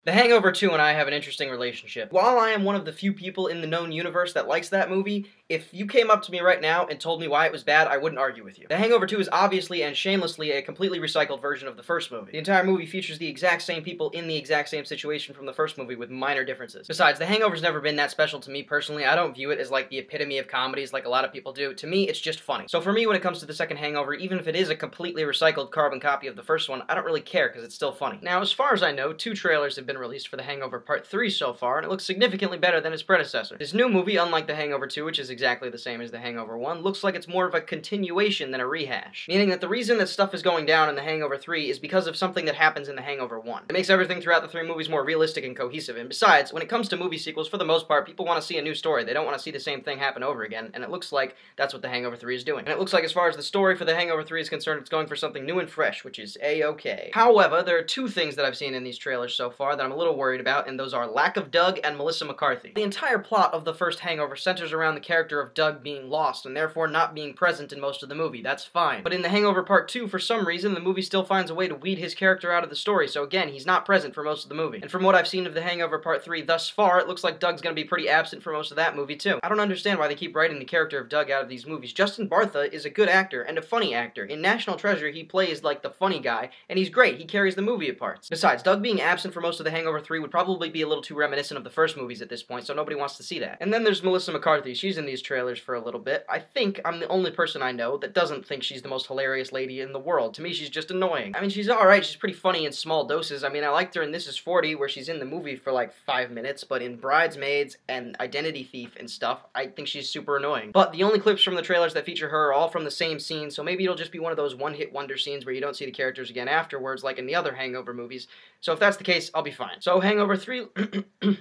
The Hangover 2 and I have an interesting relationship. While I am one of the few people in the known universe that likes that movie, if you came up to me right now and told me why it was bad, I wouldn't argue with you. The Hangover 2 is obviously and shamelessly a completely recycled version of the first movie. The entire movie features the exact same people in the exact same situation from the first movie with minor differences. Besides, The Hangover's never been that special to me personally. I don't view it as like the epitome of comedies like a lot of people do. To me, it's just funny. So for me, when it comes to the second Hangover, even if it is a completely recycled carbon copy of the first one, I don't really care because it's still funny. Now, as far as I know, 2 trailers have been released for The Hangover Part 3 so far, and it looks significantly better than its predecessor. This new movie, unlike The Hangover 2, which is exactly the same as The Hangover 1, looks like it's more of a continuation than a rehash. Meaning that the reason that stuff is going down in The Hangover 3 is because of something that happens in The Hangover 1. It makes everything throughout the 3 movies more realistic and cohesive, and besides, when it comes to movie sequels, for the most part, people want to see a new story. They don't want to see the same thing happen over again, and it looks like that's what The Hangover 3 is doing. And it looks like as far as the story for The Hangover 3 is concerned, it's going for something new and fresh, which is A-okay. However, there are 2 things that I've seen in these trailers so far that I'm a little worried about, and those are lack of Doug and Melissa McCarthy. The entire plot of the first Hangover centers around the character of Doug being lost and therefore not being present in most of the movie. That's fine. But in The Hangover Part 2, for some reason, the movie still finds a way to weed his character out of the story, so again, he's not present for most of the movie. And from what I've seen of The Hangover Part 3 thus far, it looks like Doug's gonna be pretty absent for most of that movie too. I don't understand why they keep writing the character of Doug out of these movies. Justin Bartha is a good actor and a funny actor. In National Treasure, he plays like the funny guy, and he's great. He carries the movie apart. Besides, Doug being absent for most of The Hangover 3 would probably be a little too reminiscent of the first movies at this point, so nobody wants to see that. And then there's Melissa McCarthy. She's in these trailers for a little bit. I think I'm the only person I know that doesn't think she's the most hilarious lady in the world. To me, she's just annoying. I mean, she's alright. She's pretty funny in small doses. I mean, I liked her in This Is 40, where she's in the movie for like 5 minutes, but in Bridesmaids and Identity Thief and stuff, I think she's super annoying. But the only clips from the trailers that feature her are all from the same scene, so maybe it'll just be one of those one-hit wonder scenes where you don't see the characters again afterwards, like in the other Hangover movies. So if that's the case, I'll be fine. So Hangover 3...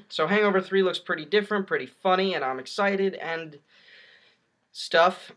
So Hangover 3 looks pretty different, pretty funny, and I'm excited, and... stuff.